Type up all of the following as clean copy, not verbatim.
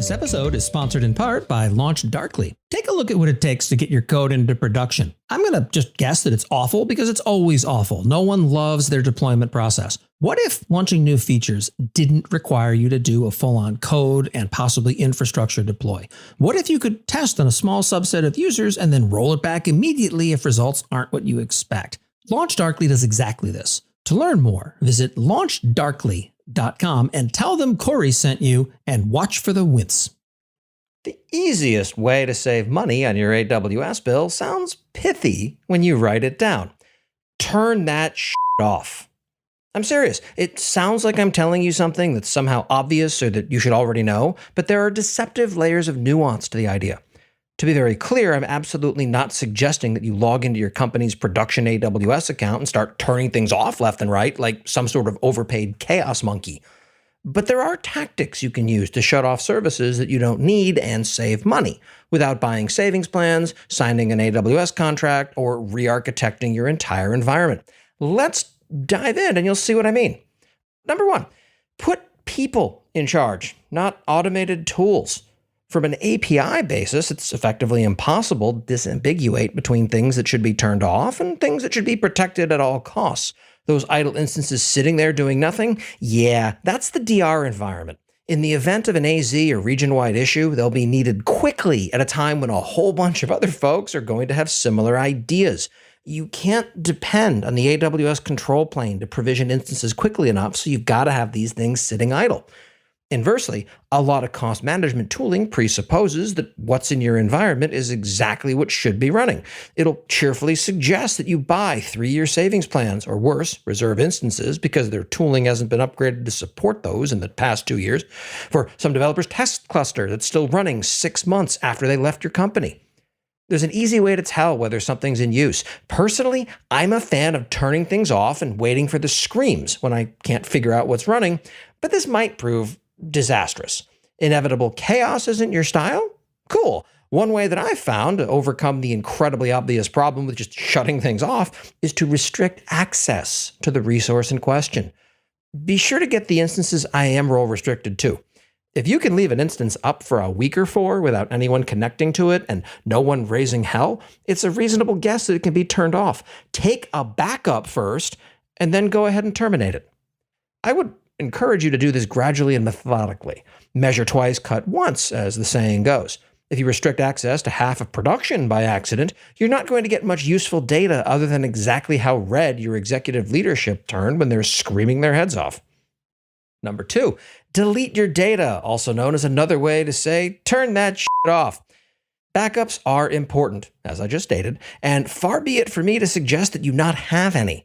This episode is sponsored in part by LaunchDarkly. Take a look at what it takes to get your code into production. I'm going to just guess that it's awful because it's always awful. No one loves their deployment process. What if launching new features didn't require you to do a full-on code and possibly infrastructure deploy? What if you could test on a small subset of users and then roll it back immediately if results aren't what you expect? LaunchDarkly does exactly this. To learn more, visit launchdarkly.com and tell them Corey sent you and watch for the wince. The easiest way to save money on your AWS bill sounds pithy when you write it down. Turn that shit off. I'm serious. It sounds like I'm telling you something that's somehow obvious or that you should already know, but there are deceptive layers of nuance to the idea. To be very clear, I'm absolutely not suggesting that you log into your company's production AWS account and start turning things off left and right like some sort of overpaid chaos monkey. But there are tactics you can use to shut off services that you don't need and save money without buying savings plans, signing an AWS contract, or re-architecting your entire environment. Let's dive in and you'll see what I mean. Number one, put people in charge, not automated tools. From an API basis, it's effectively impossible to disambiguate between things that should be turned off and things that should be protected at all costs. Those idle instances sitting there doing nothing? Yeah, that's the DR environment. In the event of an AZ or region-wide issue, they'll be needed quickly at a time when a whole bunch of other folks are going to have similar ideas. You can't depend on the AWS control plane to provision instances quickly enough, so you've got to have these things sitting idle. Inversely, a lot of cost management tooling presupposes that what's in your environment is exactly what should be running. It'll cheerfully suggest that you buy 3-year savings plans, or worse, reserve instances, because their tooling hasn't been upgraded to support those in the past 2 years, for some developer's test cluster that's still running 6 months after they left your company. There's an easy way to tell whether something's in use. Personally, I'm a fan of turning things off and waiting for the screams when I can't figure out what's running, but this might prove disastrous. Inevitable chaos isn't your style? Cool. One way that I've found to overcome the incredibly obvious problem with just shutting things off is to restrict access to the resource in question. Be sure to get the instances IAM role restricted too. If you can leave an instance up for a week or 4 without anyone connecting to it and no one raising hell, it's a reasonable guess that it can be turned off. Take a backup first and then go ahead and terminate it. I would encourage you to do this gradually and methodically. Measure twice, cut once, as the saying goes. If you restrict access to half of production by accident, you're not going to get much useful data other than exactly how red your executive leadership turned when they're screaming their heads off. Number 2, delete your data, also known as another way to say, turn that shit off. Backups are important, as I just stated, and far be it for me to suggest that you not have any.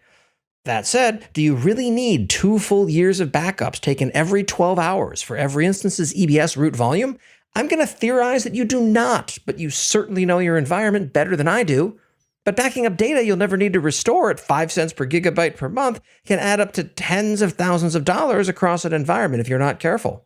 That said, do you really need 2 full years of backups taken every 12 hours for every instance's EBS root volume? I'm going to theorize that you do not, but you certainly know your environment better than I do. But backing up data you'll never need to restore at 5 cents per gigabyte per month can add up to tens of thousands of dollars across an environment if you're not careful.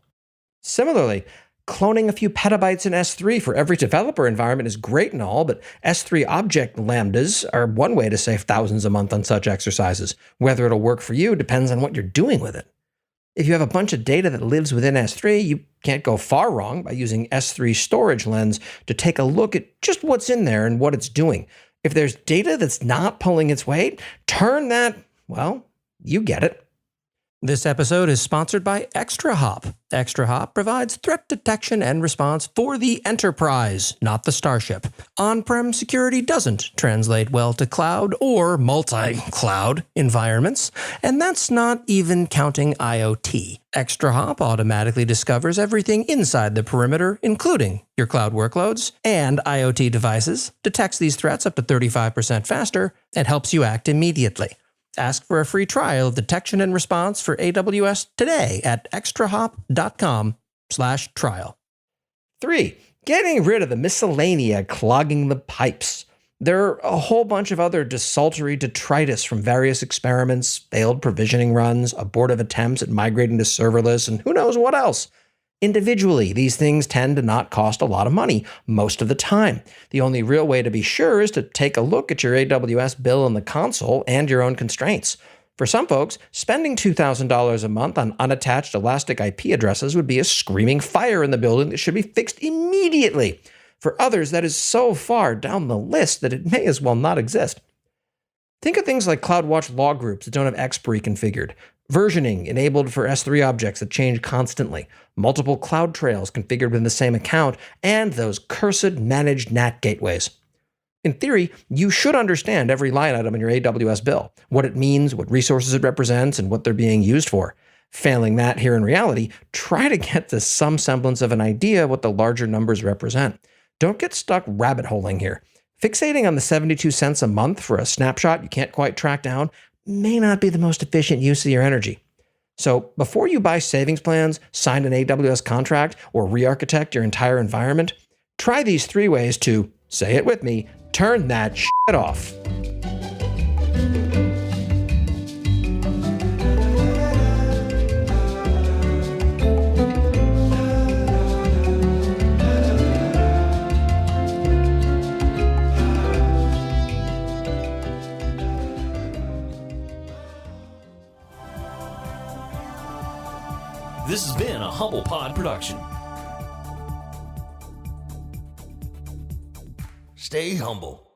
Similarly, cloning a few petabytes in S3 for every developer environment is great and all, but S3 object lambdas are one way to save thousands a month on such exercises. Whether it'll work for you depends on what you're doing with it. If you have a bunch of data that lives within S3, you can't go far wrong by using S3 Storage Lens to take a look at just what's in there and what it's doing. If there's data that's not pulling its weight, turn that, well, you get it. This episode is sponsored by ExtraHop. ExtraHop provides threat detection and response for the enterprise, not the starship. On-prem security doesn't translate well to cloud or multi-cloud environments, and that's not even counting IoT. ExtraHop automatically discovers everything inside the perimeter, including your cloud workloads and IoT devices, detects these threats up to 35% faster, and helps you act immediately. Ask for a free trial of detection and response for AWS today at extrahop.com/trial. 3, getting rid of the miscellanea clogging the pipes. There are a whole bunch of other desultory detritus from various experiments, failed provisioning runs, abortive attempts at migrating to serverless, and who knows what else. Individually, these things tend to not cost a lot of money most of the time. The only real way to be sure is to take a look at your AWS bill in the console and your own constraints. For some folks, spending $2,000 a month on unattached elastic IP addresses would be a screaming fire in the building that should be fixed immediately. For others, that is so far down the list that it may as well not exist. Think of things like CloudWatch log groups that don't have expiry configured, versioning enabled for S3 objects that change constantly, multiple cloud trails configured within the same account, and those cursed managed NAT gateways. In theory, you should understand every line item in your AWS bill, what it means, what resources it represents, and what they're being used for. Failing that here in reality, try to get to some semblance of an idea of what the larger numbers represent. Don't get stuck rabbit holing here. Fixating on the 72 cents a month for a snapshot you can't quite track down may not be the most efficient use of your energy. So before you buy savings plans, sign an AWS contract, or re-architect your entire environment, try these 3 ways to, say it with me, turn that shit off. This has been a Humble Pod production. Stay humble.